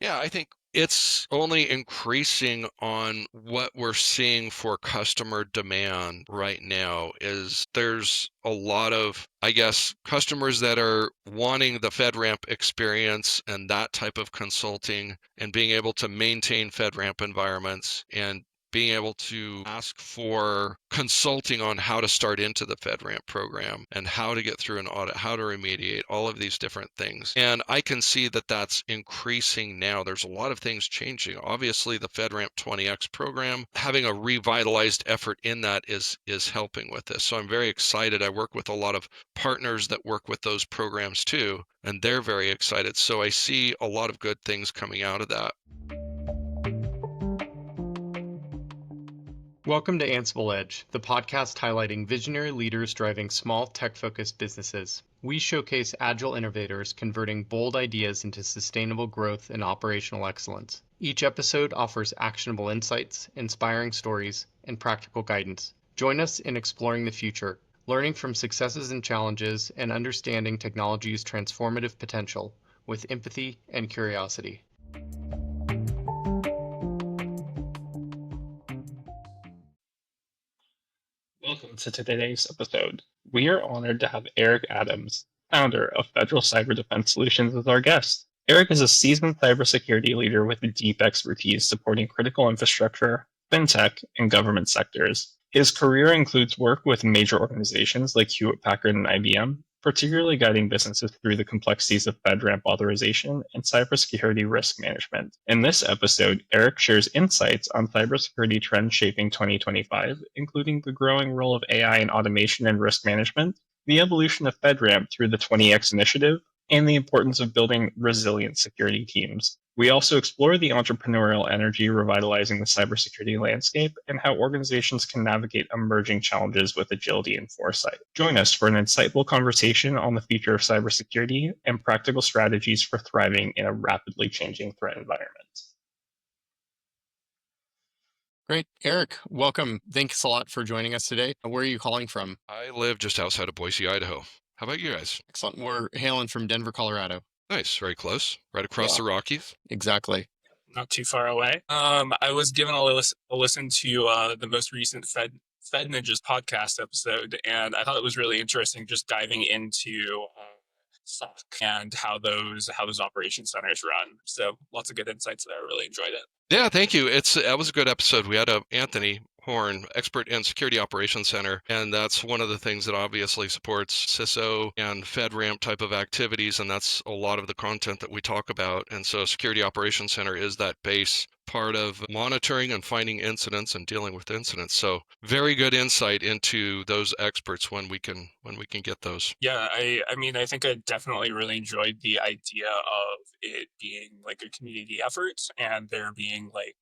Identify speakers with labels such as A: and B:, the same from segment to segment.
A: Yeah, I think it's only increasing on what we're seeing for customer demand right now is there's a lot of, I guess, customers that are wanting the FedRAMP experience and that type of consulting and being able to maintain FedRAMP environments and being able to ask for consulting on how to start into the FedRAMP program and how to get through an audit, how to remediate, all of these different things. And I can see that that's increasing now. There's a lot of things changing. Obviously, the FedRAMP 20X program, having a revitalized effort in that is helping with this. So I'm very excited. I work with a lot of partners that work with those programs too, and they're very excited. So I see a lot of good things coming out of that.
B: Welcome to Ansible Edge, the podcast highlighting visionary leaders driving small tech-focused businesses. We showcase agile innovators converting bold ideas into sustainable growth and operational excellence. Each episode offers actionable insights, inspiring stories, and practical guidance. Join us in exploring the future, learning from successes and challenges, and understanding technology's transformative potential with empathy and curiosity.
C: Welcome to today's episode. We are honored to have Eric Adams, founder of Federal Cyber Defense Solutions, as our guest. Eric is a seasoned cybersecurity leader with deep expertise supporting critical infrastructure, fintech, and government sectors. His career includes work with major organizations like Hewlett Packard and IBM, particularly guiding businesses through the complexities of FedRAMP authorization and cybersecurity risk management. In this episode, Eric shares insights on cybersecurity trends shaping 2025, including the growing role of AI in automation and risk management, the evolution of FedRAMP through the 20X initiative, and the importance of building resilient security teams. We also explore the entrepreneurial energy revitalizing the cybersecurity landscape and how organizations can navigate emerging challenges with agility and foresight. Join us for an insightful conversation on the future of cybersecurity and practical strategies for thriving in a rapidly changing threat environment.
B: Great. Eric, welcome. Thanks a lot for joining us today. Where are you calling from?
A: I live just outside of Boise, Idaho. How about you guys?
B: Excellent. We're hailing from Denver, Colorado.
A: Nice, very close, right across the Rockies.
B: Exactly.
D: Not too far away. I was given a listen to the most recent Fed Ninjas podcast episode, and I thought it was really interesting just diving into SOC and how those operation centers run. So lots of good insights there. I really enjoyed it.
A: Yeah, thank you. That was a good episode. We had Anthony Horn, expert in Security Operations Center, and that's one of the things that obviously supports CISO and FedRAMP type of activities, and that's a lot of the content that we talk about. And so Security Operations Center is that base part of monitoring and finding incidents and dealing with incidents. So very good insight into those experts when we can get those.
D: Yeah, I mean, I think I definitely really enjoyed the idea of it being like a community effort and there being like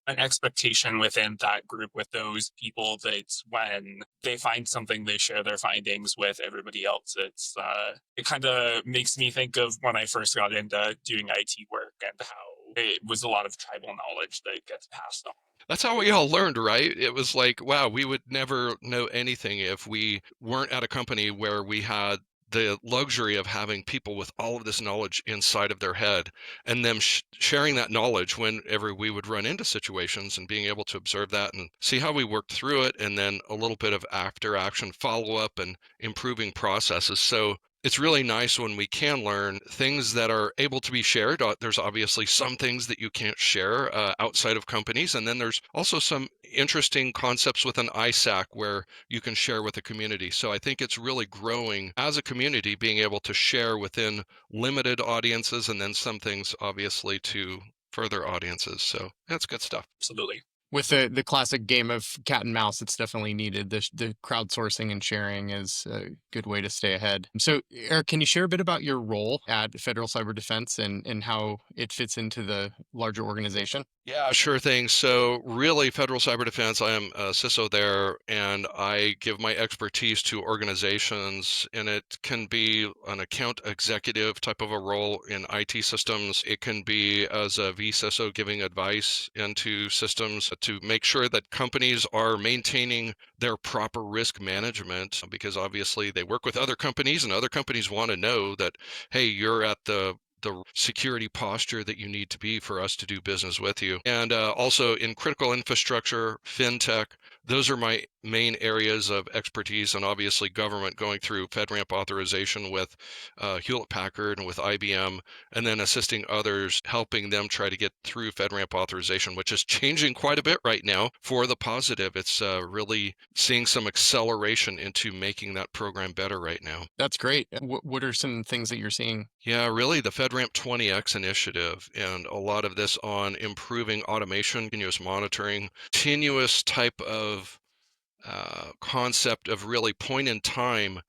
D: an expectation within that group with those people that when they find something, they share their findings with everybody else. It kind of makes me think of when I first got into doing IT work and how it was a lot of tribal knowledge that gets passed on.
A: That's how we all learned, right? It was like, wow, we would never know anything if we weren't at a company where we had the luxury of having people with all of this knowledge inside of their head and them sharing that knowledge whenever we would run into situations and being able to observe that and see how we worked through it, and then a little bit of after action follow-up and improving processes. So it's really nice when we can learn things that are able to be shared. There's obviously some things that you can't share outside of companies. And then there's also some interesting concepts within ISAC where you can share with the community. So I think it's really growing as a community, being able to share within limited audiences and then some things obviously to further audiences. So that's good stuff.
D: Absolutely.
B: With the classic game of cat and mouse, it's definitely needed. The crowdsourcing and sharing is a good way to stay ahead. So, Eric, can you share a bit about your role at Federal Cyber Defense and how it fits into the larger organization?
A: Yeah, sure thing. So really, Federal Cyber Defense, I am a CISO there, and I give my expertise to organizations, and it can be an account executive type of a role in IT systems. It can be as a vCISO giving advice into systems to make sure that companies are maintaining their proper risk management, because obviously they work with other companies, and other companies want to know that, hey, you're at the the security posture that you need to be for us to do business with you. And also in critical infrastructure, fintech, those are my main areas of expertise, and obviously government, going through FedRAMP authorization with Hewlett Packard and with IBM, and then assisting others, helping them try to get through FedRAMP authorization, which is changing quite a bit right now for the positive. It's really seeing some acceleration into making that program better right now.
B: That's great. What are some things that you're seeing?
A: Yeah, really the FedRAMP 20X initiative, and a lot of this on improving automation, continuous monitoring, continuous type of concept of really point in time,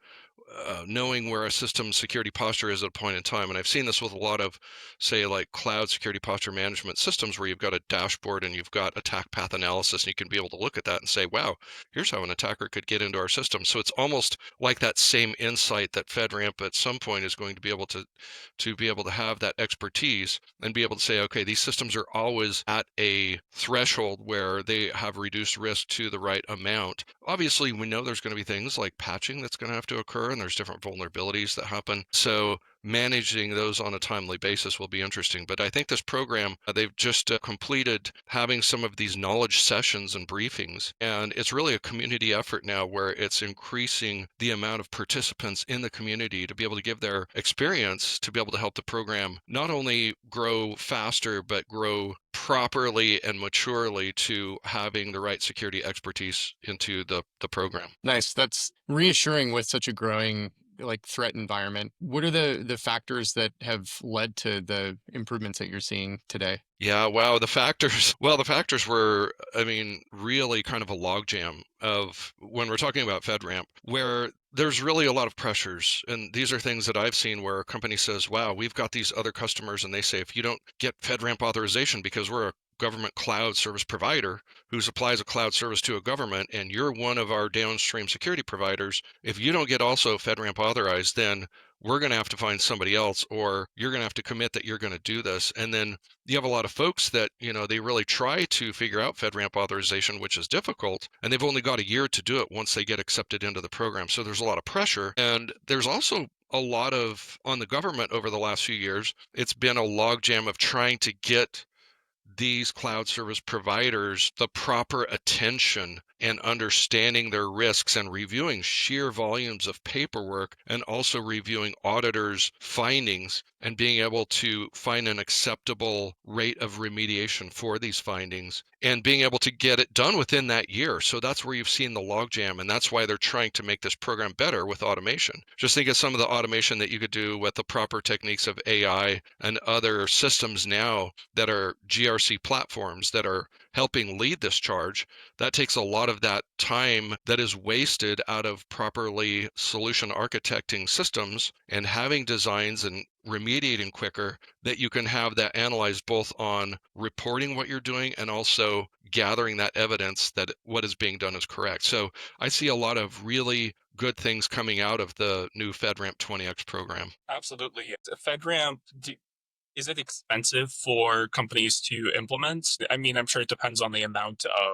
A: knowing where a system security posture is at a point in time. And I've seen this with a lot of, say, like cloud security posture management systems, where you've got a dashboard and you've got attack path analysis, and you can be able to look at that and say, wow, here's how an attacker could get into our system. So it's almost like that same insight that FedRAMP at some point is going to be able to have that expertise and be able to say, okay, these systems are always at a threshold where they have reduced risk to the right amount. Obviously, we know there's going to be things like patching that's going to have to occur, and there's different vulnerabilities that happen. So managing those on a timely basis will be interesting. But I think this program, they've just completed having some of these knowledge sessions and briefings, and it's really a community effort now, where it's increasing the amount of participants in the community to be able to give their experience to be able to help the program not only grow faster, but grow properly and maturely to having the right security expertise into the program.
B: Nice. That's reassuring with such a growing like threat environment. What are the factors that have led to the improvements that you're seeing today?
A: Yeah, wow, the factors, well, the factors were, I mean, really kind of a logjam of when we're talking about FedRAMP, where there's really a lot of pressures. And these are things that I've seen where a company says, wow, we've got these other customers, and they say, if you don't get FedRAMP authorization because we're a government cloud service provider who supplies a cloud service to a government, and you're one of our downstream security providers, if you don't get also FedRAMP authorized, then we're going to have to find somebody else, or you're going to have to commit that you're going to do this. And then you have a lot of folks that, they really try to figure out FedRAMP authorization, which is difficult, and they've only got a year to do it once they get accepted into the program. So there's a lot of pressure. And there's also a lot of, on the government over the last few years, it's been a logjam of trying to get these cloud service providers the proper attention and understanding their risks, and reviewing sheer volumes of paperwork, and also reviewing auditors' findings, and being able to find an acceptable rate of remediation for these findings, and being able to get it done within that year. So that's where you've seen the logjam, and that's why they're trying to make this program better with automation. Just think of some of the automation that you could do with the proper techniques of AI and other systems now that are GRC platforms that are helping lead this charge. That takes a lot of that time that is wasted out of properly solution architecting systems and having designs and remediating quicker, that you can have that analyzed both on reporting what you're doing and also gathering that evidence that what is being done is correct. So I see a lot of really good things coming out of the new FedRAMP 20X program.
D: Absolutely. FedRAMP, is it expensive for companies to implement? I mean, I'm sure it depends on the amount of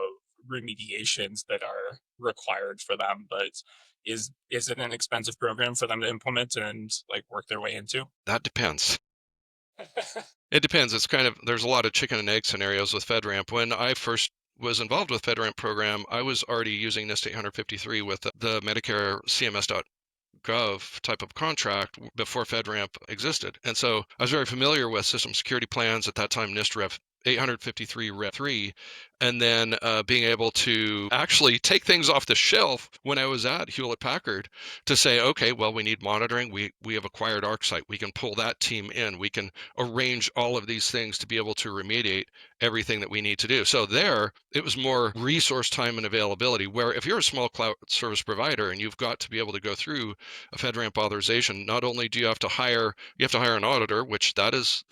D: remediations that are required for them, but is it an expensive program for them to implement and like work their way into?
A: That depends. It depends. It's kind of, there's a lot of chicken and egg scenarios with FedRAMP. When I first was involved with FedRAMP program, I was already using NIST 853 with the Medicare CMS.gov type of contract before FedRAMP existed. And so I was very familiar with system security plans at that time, NIST Rev 853 Rev 3, and then being able to actually take things off the shelf when I was at Hewlett Packard to say, okay, well, we need monitoring. We have acquired ArcSight. We can pull that team in. We can arrange all of these things to be able to remediate everything that we need to do. So there, it was more resource time and availability, where if you're a small cloud service provider and you've got to be able to go through a FedRAMP authorization, not only do you have to hire an auditor, which that is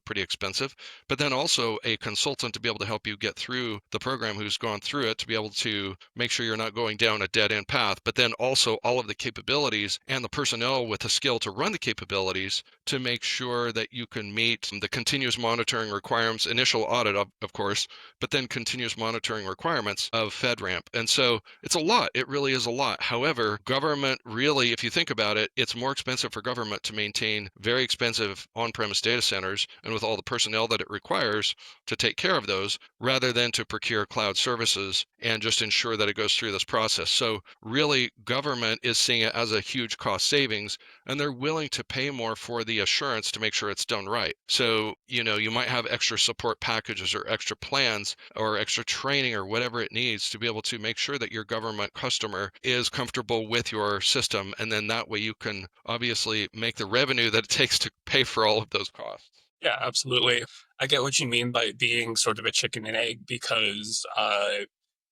A: pretty expensive, but then also a consultant to be able to help you get through the program, who's gone through it, to be able to make sure you're not going down a dead end path, but then also all of the capabilities and the personnel with the skill to run the capabilities to make sure that you can meet the continuous monitoring requirements, initial audit, of course, but then continuous monitoring requirements of FedRAMP. And so it's a lot. It really is a lot. However, government really, if you think about it, it's more expensive for government to maintain very expensive on-premise data centers and with all the personnel that it requires to take care of those, rather than to procure cloud services and just ensure that it goes through this process. So really, government is seeing it as a huge cost savings, and they're willing to pay more for the assurance to make sure it's done right. So, you might have extra support packages or extra plans or extra training or whatever it needs to be able to make sure that your government customer is comfortable with your system. And then that way you can obviously make the revenue that it takes to pay for all of those costs.
D: Yeah, absolutely. I get what you mean by being sort of a chicken and egg because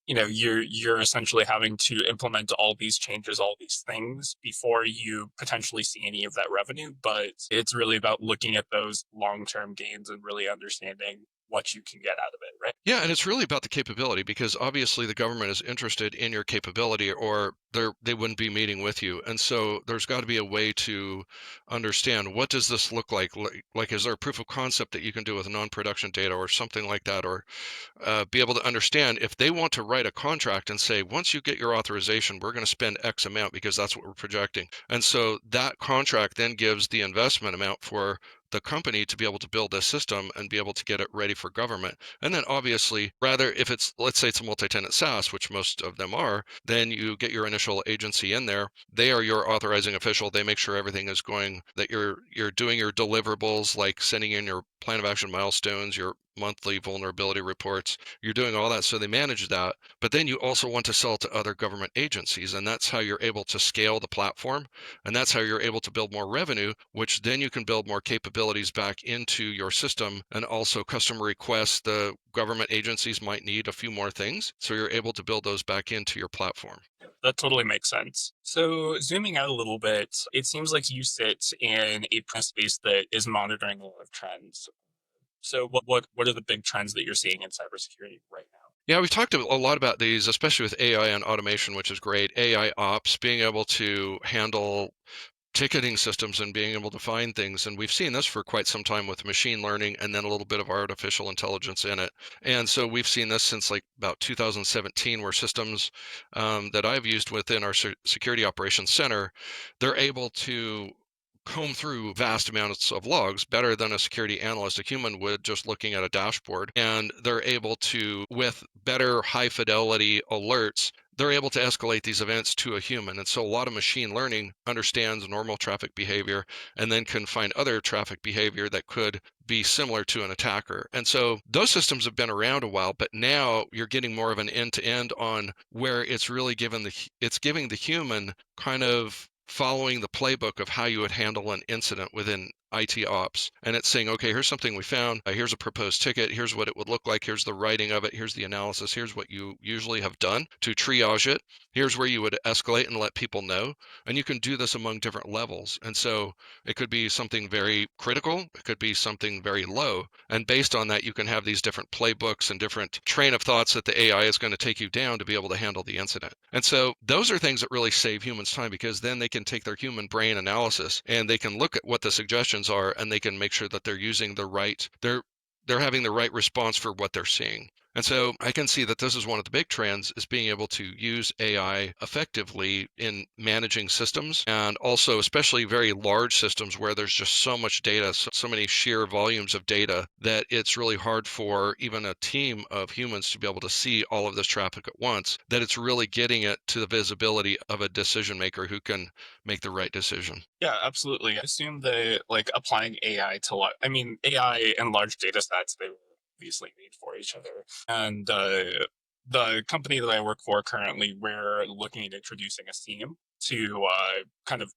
D: you're essentially having to implement all these changes, all these things before you potentially see any of that revenue. But it's really about looking at those long-term gains and really understanding what you can get out of it, right?
A: Yeah, and it's really about the capability because obviously the government is interested in your capability or they wouldn't be meeting with you. And so there's got to be a way to understand what does this look like? Like, is there a proof of concept that you can do with non-production data or something like that? Or be able to understand if they want to write a contract and say, once you get your authorization, we're going to spend X amount because that's what we're projecting. And so that contract then gives the investment amount for the company to be able to build this system and be able to get it ready for government. And then obviously, rather if it's, let's say it's a multi-tenant SaaS, which most of them are, then you get your initial agency in there. They are your authorizing official. They make sure everything is going, that you're doing your deliverables, like sending in your plan of action milestones, your monthly vulnerability reports. You're doing all that, so they manage that. But then you also want to sell to other government agencies, and that's how you're able to scale the platform, and that's how you're able to build more revenue, which then you can build more capabilities back into your system. And also customer requests, the government agencies might need a few more things, so you're able to build those back into your platform.
D: That totally makes sense. So, zooming out a little bit, it seems like you sit in a press space that is monitoring a lot of trends. So, what are the big trends that you're seeing in cybersecurity right now?
A: Yeah, we've talked a lot about these, especially with AI and automation, which is great. AI ops, being able to handle ticketing systems and being able to find things. And we've seen this for quite some time with machine learning and then a little bit of artificial intelligence in it. And so we've seen this since like about 2017, where systems that I've used within our security operations center, they're able to comb through vast amounts of logs better than a security analyst, a human would, just looking at a dashboard. And they're able to, with better high fidelity alerts, they're able to escalate these events to a human. And so a lot of machine learning understands normal traffic behavior and then can find other traffic behavior that could be similar to an attacker. And so those systems have been around a while, but now you're getting more of an end-to-end on where it's really it's giving the human kind of following the playbook of how you would handle an incident within IT ops. And it's saying, okay, here's something we found. Here's a proposed ticket. Here's what it would look like. Here's the writing of it. Here's the analysis. Here's what you usually have done to triage it. Here's where you would escalate and let people know. And you can do this among different levels. And so it could be something very critical. It could be something very low. And based on that, you can have these different playbooks and different train of thoughts that the AI is going to take you down to be able to handle the incident. And so those are things that really save humans time, because then they can take their human brain analysis and they can look at what the suggestions are, and they can make sure that they're using the right, they're having the right response for what they're seeing. And so I can see that this is one of the big trends, is being able to use AI effectively in managing systems, and also especially very large systems where there's just so much data, so many sheer volumes of data, that it's really hard for even a team of humans to be able to see all of this traffic at once, that it's really getting it to the visibility of a decision maker who can make the right decision.
D: Yeah, absolutely. I assume that like applying AI to I mean, AI and large data sets, they were obviously made for each other. And the company that I work for currently, we're looking at introducing a theme to kind of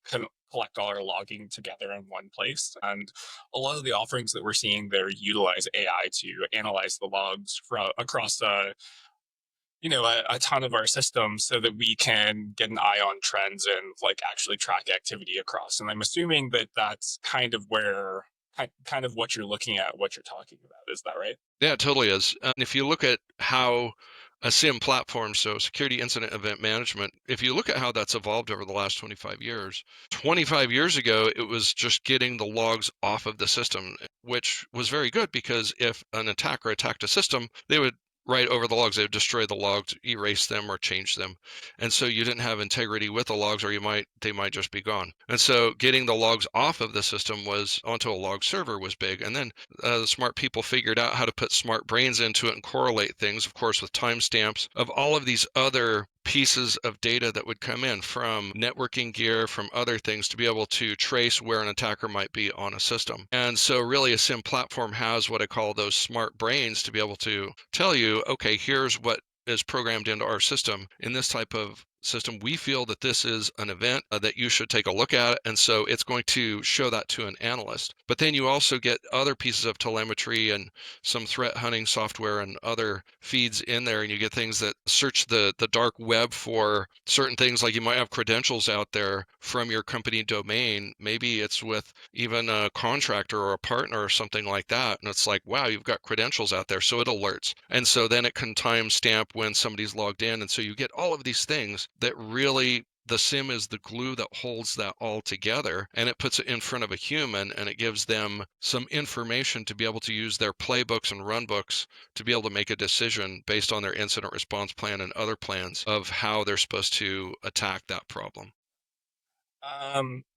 D: collect all our logging together in one place. And a lot of the offerings that we're seeing there utilize AI to analyze the logs from across a ton of our systems so that we can get an eye on trends and like actually track activity across. And I'm assuming that that's kind of where kind of what you're looking at, what you're talking about. Is that right?
A: Yeah, it totally is. And if you look at how a SIEM platform, so security incident event management, if you look at how that's evolved over the last 25 years, 25 years ago, it was just getting the logs off of the system, which was very good because if an attacker attacked a system, they would write over the logs, they would destroy the logs, erase them or change them. And so you didn't have integrity with the logs, or they might just be gone. And so getting the logs off of the system was onto a log server was big. And then the smart people figured out how to put smart brains into it and correlate things, of course, with timestamps of all of these other pieces of data that would come in from networking gear, from other things to be able to trace where an attacker might be on a system. And so really a SIM platform has what I call those smart brains to be able to tell you, okay, here's what is programmed into our system. In this type of system, we feel that this is an event that you should take a look at. And so it's going to show that to an analyst. But then you also get other pieces of telemetry and some threat hunting software and other feeds in there. And you get things that search the dark web for certain things, like you might have credentials out there from your company domain. Maybe it's with even a contractor or a partner or something like that. And it's like, wow, you've got credentials out there. So it alerts. And so then it can timestamp when somebody's logged in. And so you get all of these things that really, the SIM is the glue that holds that all together, and it puts it in front of a human, and it gives them some information to be able to use their playbooks and run books to be able to make a decision based on their incident response plan and other plans of how they're supposed to attack that problem.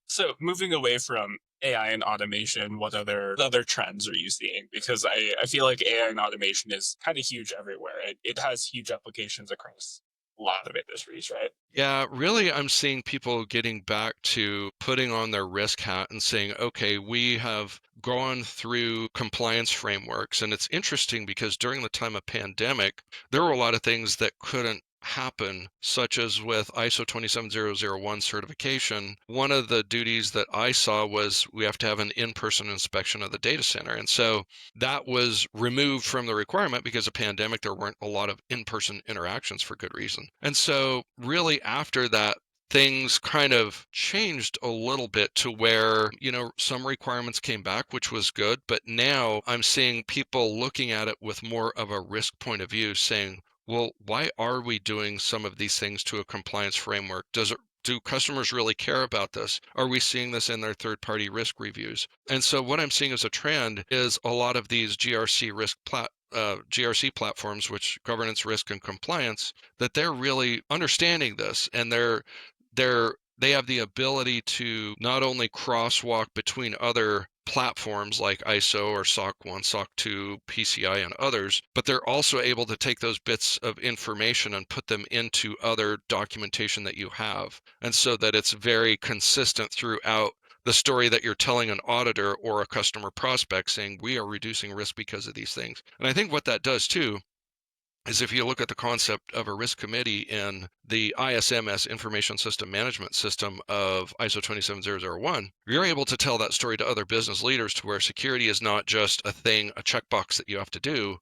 D: So moving away from AI and automation, what other trends are you seeing? Because I feel like AI and automation is kind of huge everywhere. It has huge applications across a lot of industries, right?
A: Yeah, really, I'm seeing people getting back to putting on their risk hat and saying, okay, we have gone through compliance frameworks. And it's interesting because during the time of pandemic, there were a lot of things that couldn't happen, such as with ISO 27001 certification. One of the duties that I saw was we have to have an in-person inspection of the data center. And so that was removed from the requirement because of pandemic. There weren't a lot of in-person interactions for good reason. And so really after that, things kind of changed a little bit to where, some requirements came back, which was good. But now I'm seeing people looking at it with more of a risk point of view, saying, well, why are we doing some of these things to a compliance framework? Do customers really care about this? Are we seeing this in their third-party risk reviews? And so what I'm seeing as a trend is a lot of these GRC platforms, which governance, risk, and compliance, that they're really understanding this, and they have the ability to not only crosswalk between other platforms like ISO or SOC 1, SOC 2, PCI, and others, but they're also able to take those bits of information and put them into other documentation that you have. And so that it's very consistent throughout the story that you're telling an auditor or a customer prospect, saying we are reducing risk because of these things. And I think what that does too is if you look at the concept of a risk committee in the ISMS information system management system of ISO 27001, you're able to tell that story to other business leaders to where security is not just a thing, a checkbox that you have to do.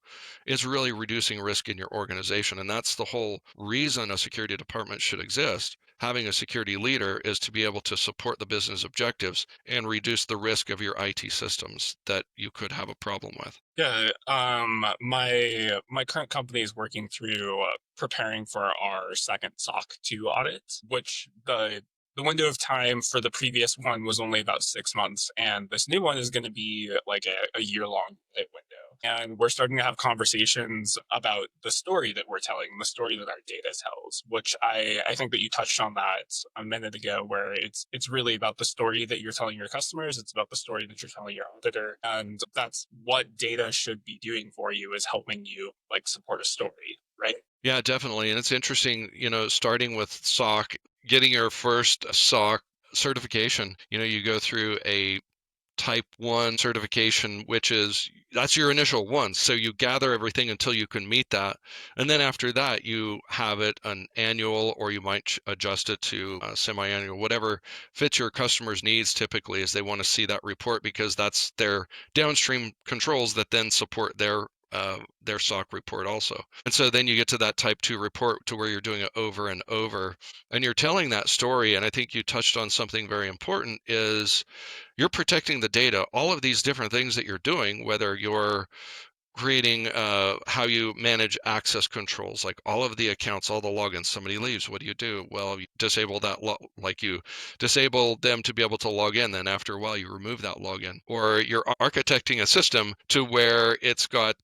A: It's really reducing risk in your organization. And that's the whole reason a security department should exist. Having a security leader is to be able to support the business objectives and reduce the risk of your IT systems that you could have a problem with.
D: Yeah, my current company is working through preparing for our second SOC 2 audit, which the window of time for the previous one was only about 6 months, and this new one is going to be like a year-long window. And we're starting to have conversations about the story that we're telling, the story that our data tells, which I think that you touched on that a minute ago, where it's really about the story that you're telling your customers. It's about the story that you're telling your auditor. And that's what data should be doing for you, is helping you like support a story, right?
A: Yeah, definitely. And it's interesting, starting with SOC, getting your first SOC certification, you go through a type 1 certification, that's your initial one. So you gather everything until you can meet that. And then after that, you have it an annual, or you might adjust it to semi-annual, whatever fits your customer's needs typically, as they want to see that report, because that's their downstream controls that then support their SOC report also. And so then you get to that type 2 report to where you're doing it over and over, and you're telling that story. And I think you touched on something very important, is you're protecting the data. All of these different things that you're doing, whether you're creating how you manage access controls, like all of the accounts, all the logins. Somebody leaves, what do? Well, you disable that, like you disable them to be able to log in. Then after a while, you remove that login. Or you're architecting a system to where it's got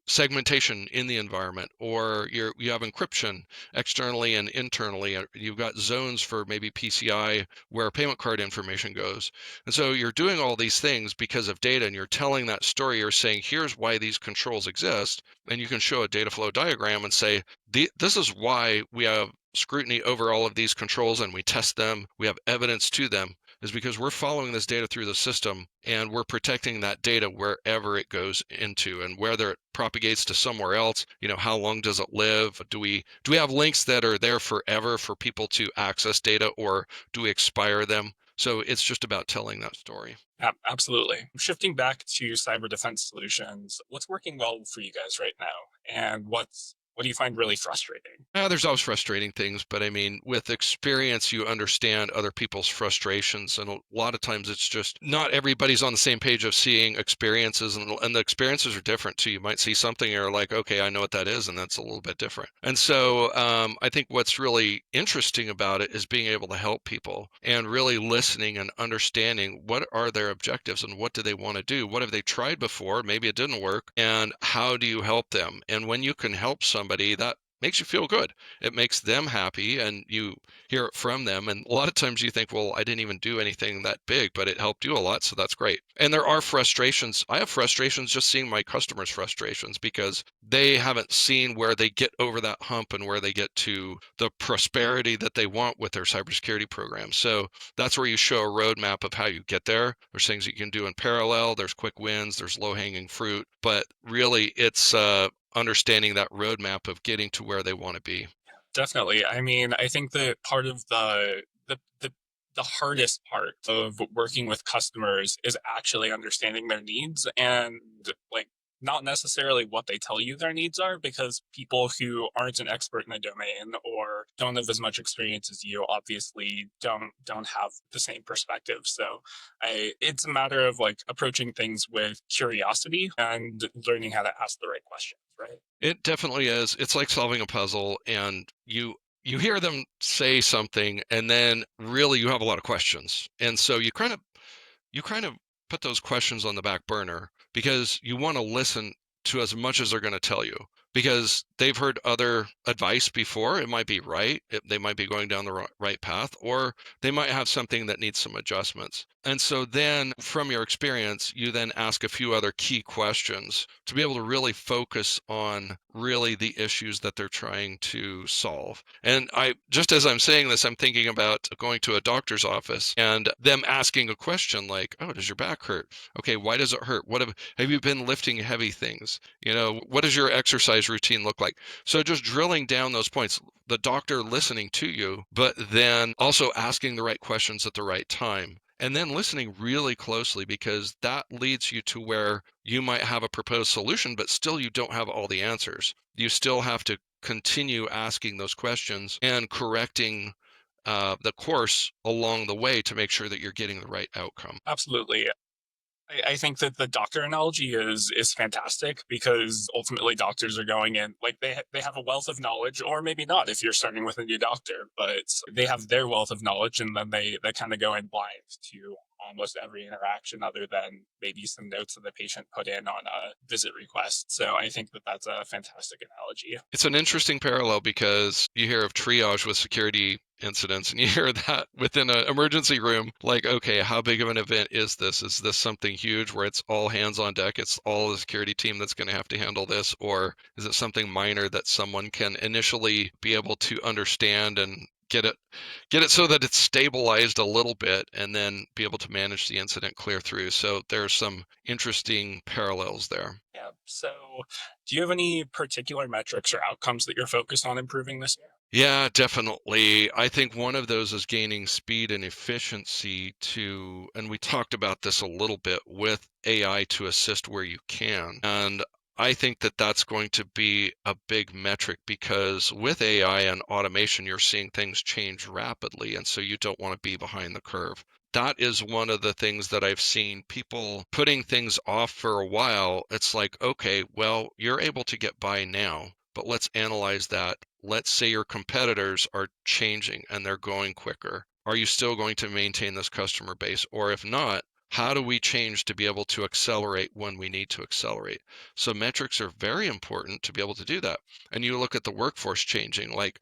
A: segmentation in the environment, or you have encryption externally and internally. You've got zones for maybe PCI where payment card information goes. And so you're doing all these things because of data, and you're telling that story. You're saying, here's why these controls exist. And you can show a data flow diagram and say, this is why we have scrutiny over all of these controls and we test them. We have evidence to them, is because we're following this data through the system and we're protecting that data wherever it goes into, and whether it propagates to somewhere else, how long does it live? Do we have links that are there forever for people to access data, or do we expire them? So it's just about telling that story.
D: Absolutely. Shifting back to cyber defense solutions, what's working well for you guys right now? And what do you find really frustrating?
A: There's always frustrating things, but I mean, with experience, you understand other people's frustrations. And a lot of times it's just not everybody's on the same page of seeing experiences, and the experiences are different too. You might see something and you're like, okay, I know what that is, and that's a little bit different. And so I think what's really interesting about it is being able to help people and really listening and understanding what are their objectives and what do they want to do? What have they tried before? Maybe it didn't work. And how do you help them? And when you can help somebody, that makes you feel good. It makes them happy, and you hear it from them. And a lot of times you think, well, I didn't even do anything that big, but it helped you a lot. So that's great. And there are frustrations. I have frustrations just seeing my customers' frustrations because they haven't seen where they get over that hump and where they get to the prosperity that they want with their cybersecurity program. So that's where you show a roadmap of how you get there. There's things you can do in parallel. There's quick wins. There's low-hanging fruit. But really, it's understanding that roadmap of getting to where they want to be.
D: Definitely. I mean, I think that part of the hardest part of working with customers is actually understanding their needs, and like not necessarily what they tell you their needs are, because people who aren't an expert in the domain or don't have as much experience as you obviously don't have the same perspective. So it's a matter of like approaching things with curiosity and learning how to ask the right questions, right?
A: It definitely is. It's like solving a puzzle, and you hear them say something, and then really you have a lot of questions. And so you kind of put those questions on the back burner because you want to listen to as much as they're going to tell you, because they've heard other advice before. It might be right. They might be going down the right path, or they might have something that needs some adjustments. And so then from your experience, you then ask a few other key questions to be able to really focus on really the issues that they're trying to solve. And just as I'm saying this, I'm thinking about going to a doctor's office and them asking a question like, oh, does your back hurt? Okay, why does it hurt? What have you been lifting heavy things? What does your exercise routine look like? So just drilling down those points, the doctor listening to you, but then also asking the right questions at the right time. And then listening really closely, because that leads you to where you might have a proposed solution, but still you don't have all the answers. You still have to continue asking those questions and correcting the course along the way to make sure that you're getting the right outcome.
D: Absolutely. I think that the doctor analogy is fantastic, because ultimately doctors are going in like they have a wealth of knowledge, or maybe not if you're starting with a new doctor, but they have their wealth of knowledge, and then they kind of go in blind to almost every interaction, other than maybe some notes that the patient put in on a visit request. So I think that that's a fantastic analogy.
A: It's an interesting parallel because you hear of triage with security incidents, and you hear that within an emergency room, like, okay, how big of an event is this? Is this something huge where it's all hands on deck? It's all the security team that's going to have to handle this, or is it something minor that someone can initially be able to understand and get it so that it's stabilized a little bit, and then be able to manage the incident clear through? So there's some interesting parallels there.
D: Yeah. So do you have any particular metrics or outcomes that you're focused on improving this year?
A: Yeah, definitely. I think one of those is gaining speed and efficiency and we talked about this a little bit, with AI to assist where you can. And I think that that's going to be a big metric, because with AI and automation, you're seeing things change rapidly. And so you don't want to be behind the curve. that is one of the things that I've seen people putting things off for a while. It's like, okay, well, you're able to get by now, but let's analyze that. Let's say your competitors are changing and they're going quicker. Are you still going to maintain this customer base? Or if not, how do we change to be able to accelerate when we need to accelerate? So metrics are very important to be able to do that. And you look at the workforce changing, like,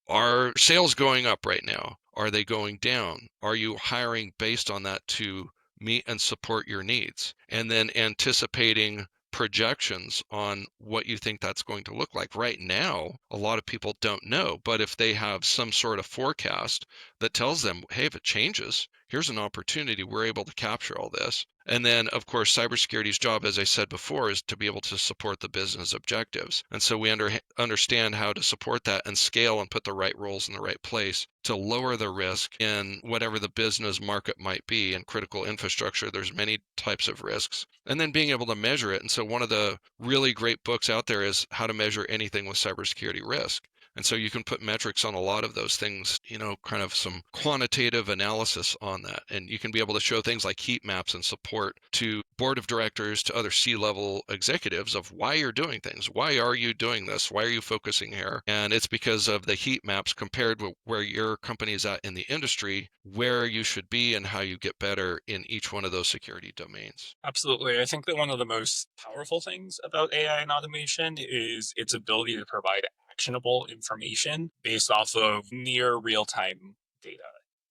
A: are sales going up right now? Are they going down? Are you hiring based on that to meet and support your needs? And then anticipating projections on what you think that's going to look like. Right now, a lot of people don't know, but if they have some sort of forecast that tells them, hey, if it changes, here's an opportunity, we're able to capture all this. And then, of course, cybersecurity's job, as I said before, is to be able to support the business objectives. And so we understand how to support that and scale and put the right roles in the right place to lower the risk in whatever the business market might be. In critical infrastructure, there's many types of risks. And then being able to measure it. And so one of the really great books out there is How to Measure Anything with Cybersecurity Risk. And so you can put metrics on a lot of those things, kind of some quantitative analysis on that. And you can be able to show things like heat maps and support to board of directors, to other C-level executives of why you're doing things. Why are you doing this? Why are you focusing here? And it's because of the heat maps compared with where your company is at in the industry, where you should be and how you get better in each one of those security domains.
D: Absolutely. I think that one of the most powerful things about AI and automation is its ability to provide actionable information based off of near real time data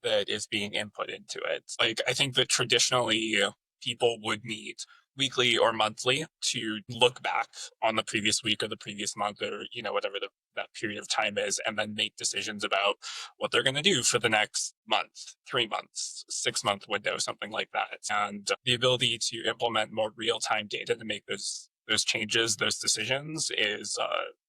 D: that is being input into it. Like, I think that traditionally people would meet weekly or monthly to look back on the previous week or the previous month, or whatever that period of time is, and then make decisions about what they're going to do for the next month, 3 months, 6 month window, something like that. And the ability to implement more real time data to make those changes, those decisions is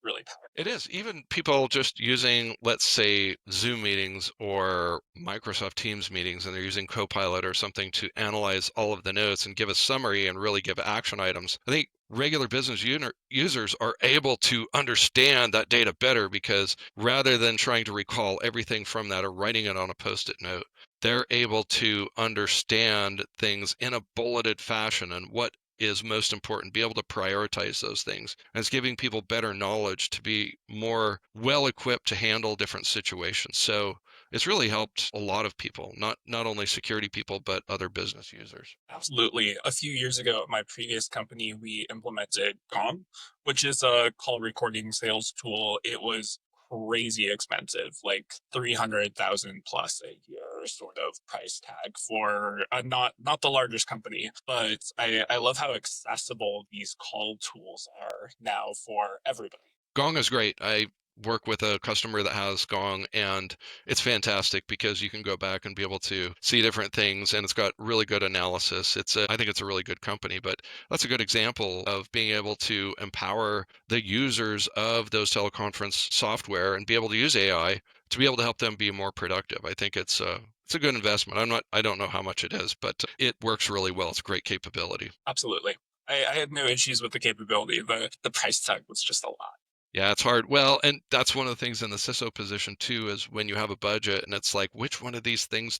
D: really powerful.
A: It is. Even people just using, let's say, Zoom meetings or Microsoft Teams meetings, and they're using Copilot or something to analyze all of the notes and give a summary and really give action items. I think regular business users are able to understand that data better, because rather than trying to recall everything from that or writing it on a post-it note, they're able to understand things in a bulleted fashion and what is most important, be able to prioritize those things. And it's giving people better knowledge to be more well equipped to handle different situations. So it's really helped a lot of people, not only security people, but other business users.
D: Absolutely. A few years ago at my previous company, we implemented Gong, which is a call recording sales tool. It was crazy expensive, like 300,000 plus a year sort of price tag for not the largest company. But I love how accessible these call tools are now for everybody.
A: Gong is great. I work with a customer that has Gong, and it's fantastic because you can go back and be able to see different things, and it's got really good analysis. I think it's a really good company, but that's a good example of being able to empower the users of those teleconference software and be able to use AI to be able to help them be more productive. I think it's a good investment. I don't know how much it is, but it works really well. It's a great capability.
D: Absolutely. I had no issues with the capability. The price tag was just a lot.
A: Yeah, it's hard. Well, and that's one of the things in the CISO position too, is when you have a budget and it's like, which one of these things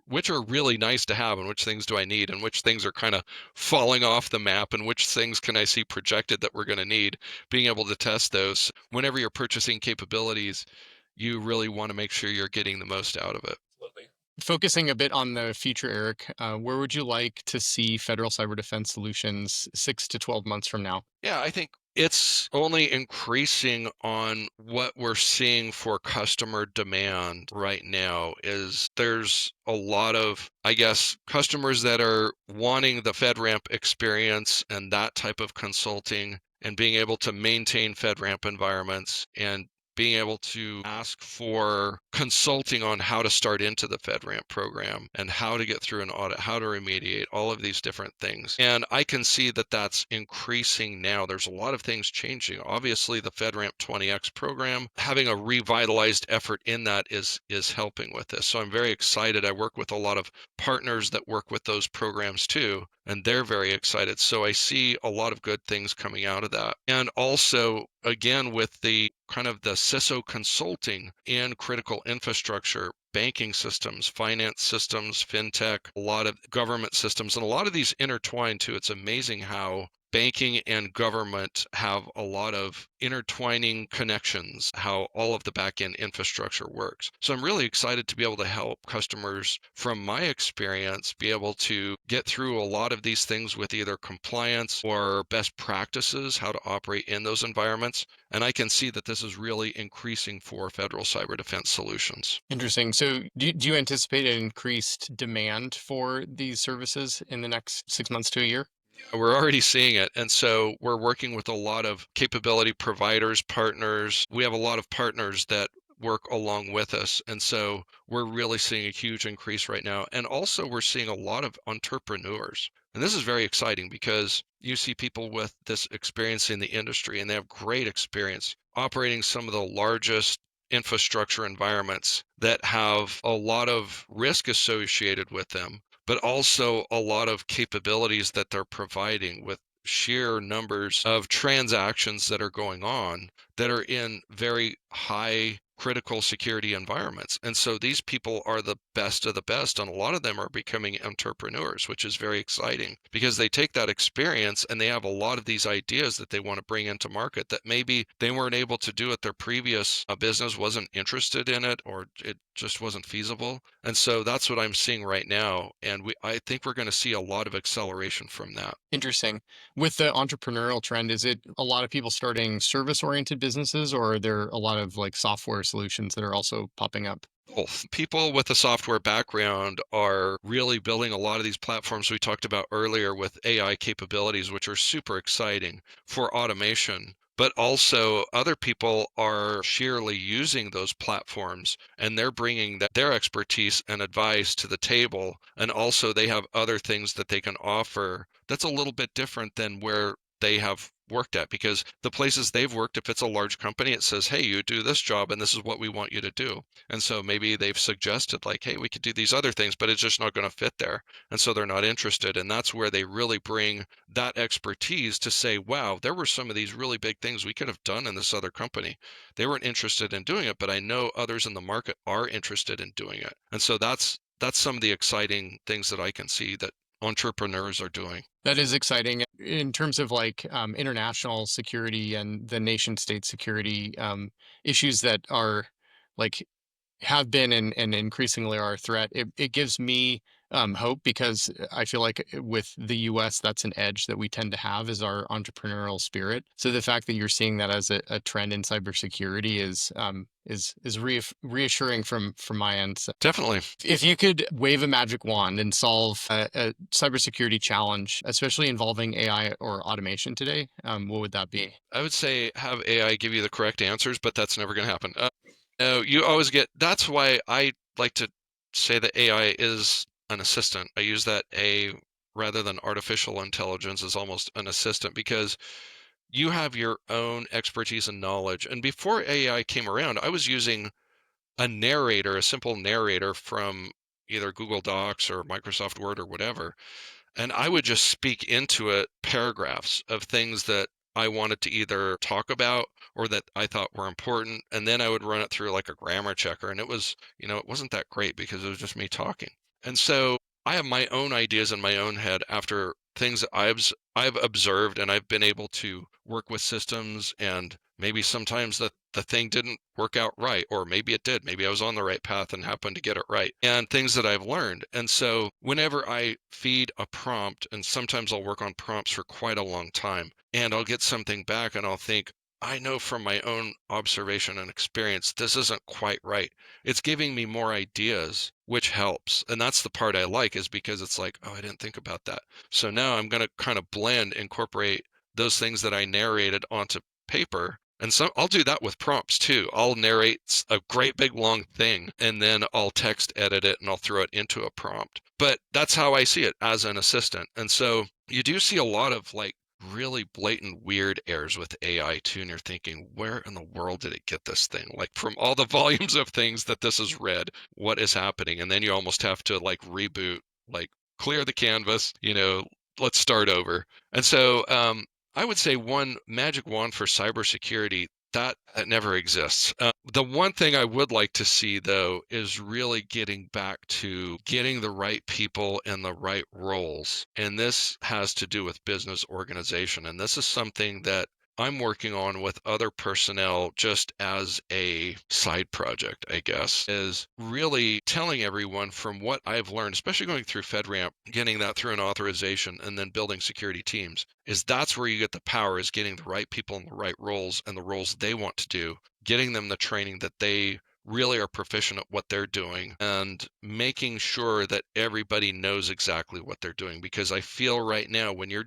A: which are really nice to have and which things do I need and which things are kind of falling off the map and which things can I see projected that we're going to need, being able to test those. Whenever you're purchasing capabilities, you really want to make sure you're getting the most out of it.
D: Absolutely.
B: Focusing a bit on the future, Eric, where would you like to see federal cyber defense solutions 6 to 12 months from now?
A: Yeah, I think it's only increasing on what we're seeing for customer demand right now. Is there's a lot of, I guess, customers that are wanting the FedRAMP experience and that type of consulting and being able to maintain FedRAMP environments and being able to ask for consulting on how to start into the FedRAMP program and how to get through an audit, how to remediate, all of these different things. And I can see that that's increasing now. There's a lot of things changing. Obviously, the FedRAMP 20X program, having a revitalized effort in that is helping with this. So I'm very excited. I work with a lot of partners that work with those programs too. and they're very excited. So I see a lot of good things coming out of that. And also, again, with the kind of the CISO consulting in critical infrastructure, banking systems, finance systems, fintech, a lot of government systems, and a lot of these intertwine too. It's amazing how banking and government have a lot of intertwining connections, how all of the back-end infrastructure works. So I'm really excited to be able to help customers from my experience be able to get through a lot of these things with either compliance or best practices, how to operate in those environments. And I can see that this is really increasing for federal cyber defense solutions.
B: Interesting. So do you anticipate an increased demand for these services in the next 6 months to a year?
A: We're already seeing it. And so we're working with a lot of capability providers, partners. We have a lot of partners that work along with us. And so we're really seeing a huge increase right now. And also we're seeing a lot of entrepreneurs. And this is very exciting because you see people with this experience in the industry and they have great experience operating some of the largest infrastructure environments that have a lot of risk associated with them, but also a lot of capabilities that they're providing with sheer numbers of transactions that are going on that are in very high critical security environments. And so these people are the best of the best, and a lot of them are becoming entrepreneurs, which is very exciting because they take that experience and they have a lot of these ideas that they want to bring into market that maybe they weren't able to do at their previous business, wasn't interested in it, or it just wasn't feasible. And so that's what I'm seeing right now. And I think we're going to see a lot of acceleration from that.
B: Interesting. With the entrepreneurial trend, is it a lot of people starting service-oriented businesses, or are there a lot of like software solutions that are also popping up?
A: Both. People with a software background are really building a lot of these platforms we talked about earlier with AI capabilities, which are super exciting for automation. But also, other people are sheerly using those platforms and they're bringing their expertise and advice to the table. And also, they have other things that they can offer that's a little bit different than where they have worked at, because the places they've worked, if it's a large company, it says, hey, you do this job and this is what we want you to do. And so maybe they've suggested like, hey, we could do these other things, but it's just not going to fit there. And so they're not interested. And that's where they really bring that expertise to say, wow, there were some of these really big things we could have done in this other company. They weren't interested in doing it, but I know others in the market are interested in doing it. And so that's some of the exciting things that I can see that entrepreneurs are doing.
B: That is exciting in terms of like international security and the nation state security issues that are like have been and increasingly are a threat. It gives me hope because I feel like with the U.S., that's an edge that we tend to have is our entrepreneurial spirit. So the fact that you're seeing that as a trend in cybersecurity is reassuring from my end. So
A: Definitely.
B: if you could wave a magic wand and solve a cybersecurity challenge, especially involving AI or automation today, what would that be?
A: I would say have AI give you the correct answers, but that's never going to happen. No, you always get, that's why I like to say that AI is an assistant. I use that A rather than artificial intelligence as almost an assistant because you have your own expertise and knowledge. And before AI came around, I was using a narrator, a simple narrator from either Google Docs or Microsoft Word or whatever. And I would just speak into it paragraphs of things that I wanted to either talk about or that I thought were important. And then I would run it through like a grammar checker. And it was, it wasn't that great because it was just me talking. And so I have my own ideas in my own head after things that I've observed, and I've been able to work with systems, and maybe sometimes the thing didn't work out right, or maybe it did. Maybe I was on the right path and happened to get it right, and things that I've learned. And so whenever I feed a prompt, and sometimes I'll work on prompts for quite a long time, and I'll get something back and I'll think, I know from my own observation and experience, this isn't quite right. It's giving me more ideas, which helps. And that's the part I like, is because it's like, oh, I didn't think about that. So now I'm going to kind of incorporate those things that I narrated onto paper. And so I'll do that with prompts too. I'll narrate a great big long thing and then I'll text edit it and I'll throw it into a prompt. But that's how I see it, as an assistant. And so you do see a lot of like really blatant weird errors with AI too, and you're thinking, where in the world did it get this thing? Like, from all the volumes of things that this has read, what is happening? And then you almost have to like reboot, like clear the canvas, let's start over. And so I would say one magic wand for cybersecurity that never exists. The one thing I would like to see, though, is really getting back to getting the right people in the right roles. And this has to do with business organization. And this is something that I'm working on with other personnel just as a side project, I guess, is really telling everyone from what I've learned, especially going through FedRAMP, getting that through an authorization and then building security teams, is that's where you get the power, is getting the right people in the right roles and the roles they want to do, getting them the training that they really are proficient at what they're doing, and making sure that everybody knows exactly what they're doing. Because I feel right now when you're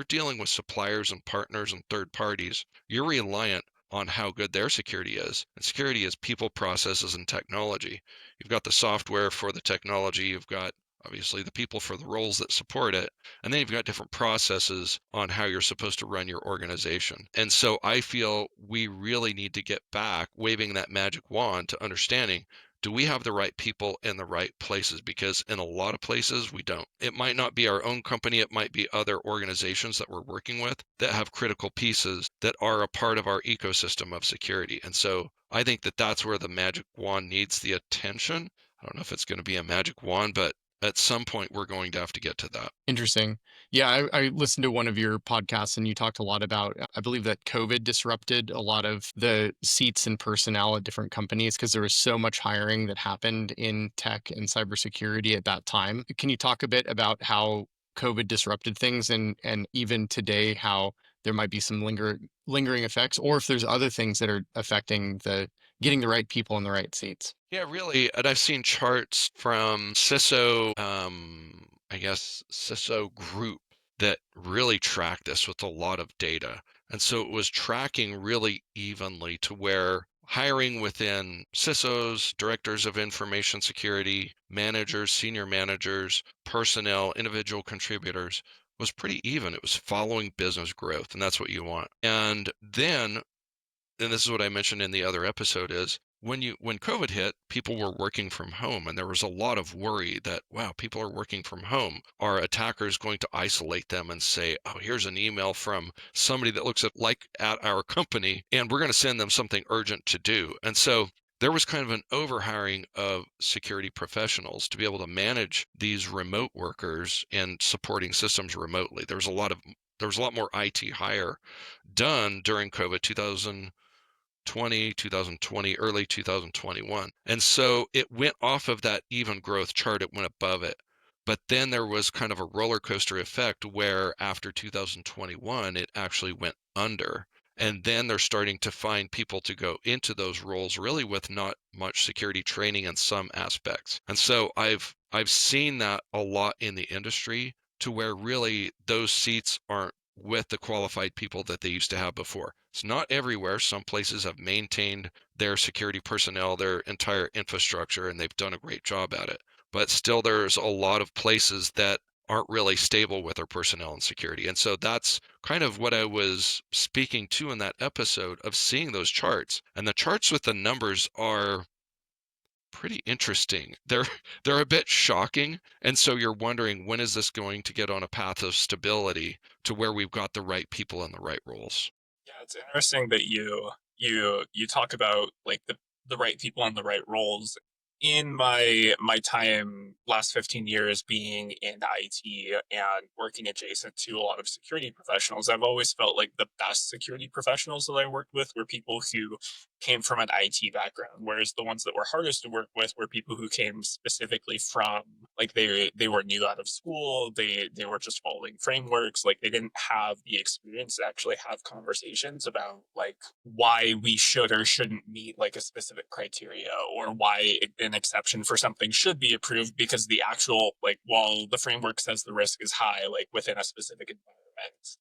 A: dealing with suppliers and partners and third parties, you're reliant on how good their security is. And security is people, processes, and technology. You've got the software for the technology, you've got obviously the people for the roles that support it, and then you've got different processes on how you're supposed to run your organization. And so I feel we really need to get back waving that magic wand to understanding, do we have the right people in the right places? Because in a lot of places, we don't. It might not be our own company, it might be other organizations that we're working with that have critical pieces that are a part of our ecosystem of security. And so I think that that's where the magic wand needs the attention. I don't know if it's going to be a magic wand, but at some point we're going to have to get to that.
B: Interesting. Yeah, I listened to one of your podcasts and you talked a lot about, I believe that COVID disrupted a lot of the seats and personnel at different companies because there was so much hiring that happened in tech and cybersecurity at that time. Can you talk a bit about how COVID disrupted things and even today how there might be some lingering effects, or if there's other things that are affecting the getting the right people in the right seats?
A: Yeah, really. And I've seen charts from CISO, I guess CISO group that really track this with a lot of data. And so it was tracking really evenly to where hiring within CISOs, directors of information security, managers, senior managers, personnel, individual contributors was pretty even. It was following business growth, and that's what you want. And then, and this is what I mentioned in the other episode, is when COVID hit, people were working from home, and there was a lot of worry that, wow, people are working from home. Are attackers going to isolate them and say, oh, here's an email from somebody that looks at our company, and we're going to send them something urgent to do? And so there was kind of an overhiring of security professionals to be able to manage these remote workers and supporting systems remotely. There was a lot more IT hire done during COVID 2020, early 2021. And so it went off of that even growth chart, it went above it. But then there was kind of a roller coaster effect where after 2021, it actually went under. And then they're starting to find people to go into those roles really with not much security training in some aspects. And so I've seen that a lot in the industry to where really those seats aren't with the qualified people that they used to have before. It's not everywhere. Some places have maintained their security personnel, their entire infrastructure, and they've done a great job at it. But still, there's a lot of places that aren't really stable with their personnel and security. And so that's kind of what I was speaking to in that episode of seeing those charts. And the charts with the numbers are pretty interesting. They're a bit shocking, and so you're wondering, when is this going to get on a path of stability to where we've got the right people in the right roles?
D: Yeah, it's interesting that you talk about like the right people and the right roles. In my time last 15 years being in IT and working adjacent to a lot of security professionals, I've always felt like the best security professionals that I worked with were people who came from an IT background, whereas the ones that were hardest to work with were people who came specifically from like they were new out of school, they were just following frameworks, like they didn't have the experience to actually have conversations about like why we should or shouldn't meet like a specific criteria, or why an exception for something should be approved because the actual like while the framework says the risk is high, like within a specific environment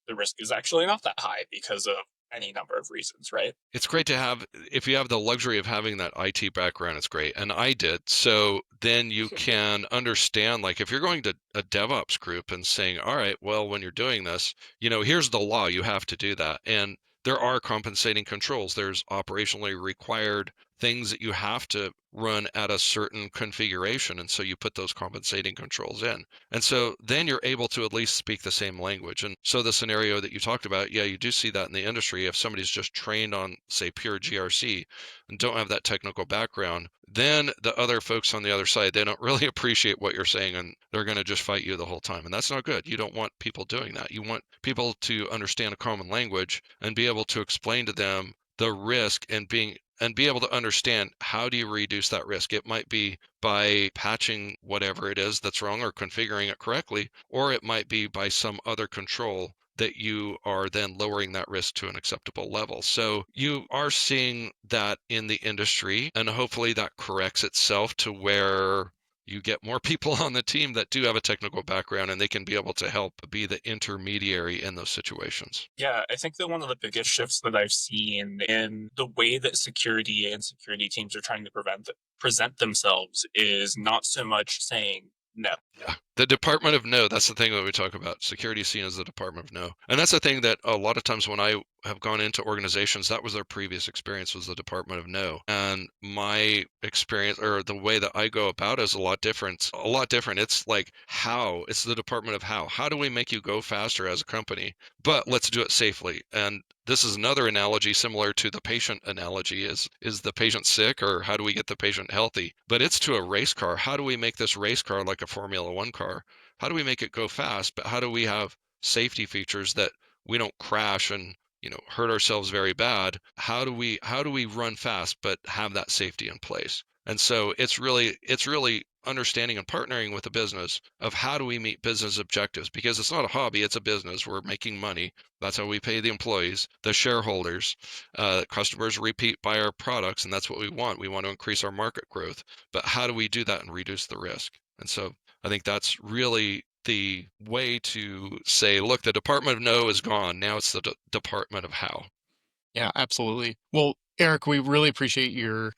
D: the risk is actually not that high because of any number of reasons, right?
A: It's great to have, if you have the luxury of having that IT background, it's great. And I did. So then you can understand, like if you're going to a DevOps group and saying, all right, well, when you're doing this, here's the law, you have to do that. And there are compensating controls. There's operationally required things that you have to run at a certain configuration. And so you put those compensating controls in. And so then you're able to at least speak the same language. And so the scenario that you talked about, yeah, you do see that in the industry. If somebody's just trained on, say, pure GRC and don't have that technical background, then the other folks on the other side, they don't really appreciate what you're saying, and they're going to just fight you the whole time. And that's not good. You don't want people doing that. You want people to understand a common language and be able to explain to them the risk and be able to understand, how do you reduce that risk? It might be by patching whatever it is that's wrong or configuring it correctly, or it might be by some other control that you are then lowering that risk to an acceptable level. So you are seeing that in the industry, and hopefully that corrects itself to where you get more people on the team that do have a technical background, and they can be able to help be the intermediary in those situations.
D: Yeah, I think that one of the biggest shifts that I've seen in the way that security and security teams are trying to present themselves is not so much saying no.
A: Yeah. The Department of No, that's the thing that we talk about. Security is seen as the Department of No. And that's the thing that a lot of times when I have gone into organizations, that was their previous experience, was the Department of No. And my experience, or the way that I go about it, is a lot different. A lot different. It's like how. It's the Department of How. How do we make you go faster as a company? But let's do it safely. And this is another analogy similar to the patient analogy. Is the patient sick, or how do we get the patient healthy? But it's to a race car. How do we make this race car like a Formula One car? How do we make it go fast? But how do we have safety features that we don't crash and hurt ourselves very bad? How do we run fast but have that safety in place? And so it's really understanding and partnering with the business of, how do we meet business objectives, because it's not a hobby, it's a business. We're making money. That's how we pay the employees, the shareholders. Customers repeat buy our products, and that's what we want. We want to increase our market growth. But how do we do that and reduce the risk? And so I think that's really the way to say, look, the Department of No is gone. Now it's the Department of How.
B: Yeah, absolutely. Well, Eric, we really appreciate your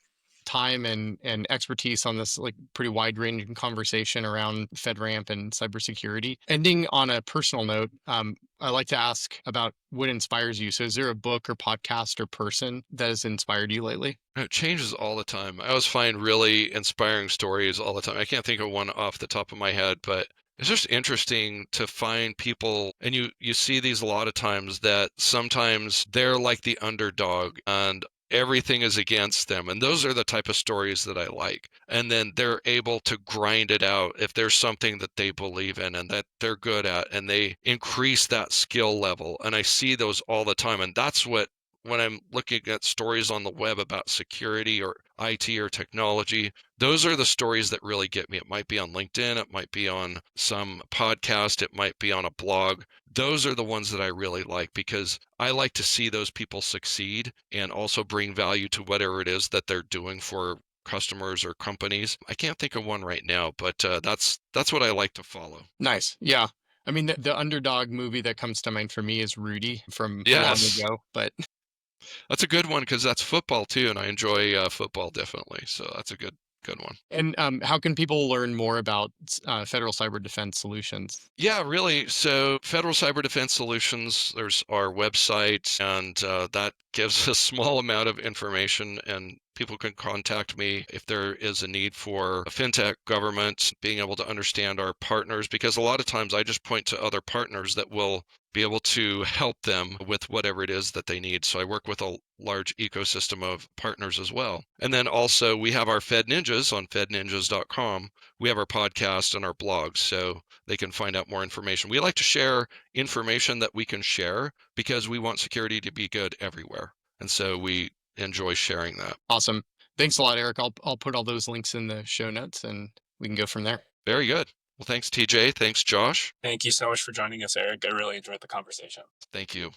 B: time and expertise on this like pretty wide ranging conversation around FedRAMP and cybersecurity. Ending on a personal note, I like to ask about what inspires you. So, is there a book or podcast or person that has inspired you lately?
A: It changes all the time. I always find really inspiring stories all the time. I can't think of one off the top of my head, but it's just interesting to find people, and you see these a lot of times, that sometimes they're like the underdog and everything is against them. And those are the type of stories that I like. And then they're able to grind it out if there's something that they believe in and that they're good at, and they increase that skill level. And I see those all the time. And that's what, when I'm looking at stories on the web about security or IT or technology, those are the stories that really get me. It might be on LinkedIn, it might be on some podcast, it might be on a blog. Those are the ones that I really like, because I like to see those people succeed and also bring value to whatever it is that they're doing for customers or companies. I can't think of one right now, but that's what I like to follow.
B: Nice. Yeah. I mean, the underdog movie that comes to mind for me is Rudy from long
A: Yes,
B: ago, but
A: that's a good one, because that's football too, and I enjoy football definitely. So that's a good one.
B: and how can people learn more about federal cyber defense solutions?
A: Yeah, really. So, Federal Cyber Defense Solutions, there's our website, and that gives a small amount of information. And people can contact me if there is a need for a fintech government, being able to understand our partners, because a lot of times I just point to other partners that will be able to help them with whatever it is that they need. So I work with a large ecosystem of partners as well. And then also we have our Fed Ninjas on fedninjas.com. We have our podcast and our blogs, so they can find out more information. We like to share information that we can share, because we want security to be good everywhere. And so we enjoy sharing that.
B: Awesome. Thanks a lot, Eric. I'll put all those links in the show notes and we can go from there.
A: Very good. Well, thanks, TJ. Thanks, Josh.
D: Thank you so much for joining us, Eric. I really enjoyed the conversation.
A: Thank you.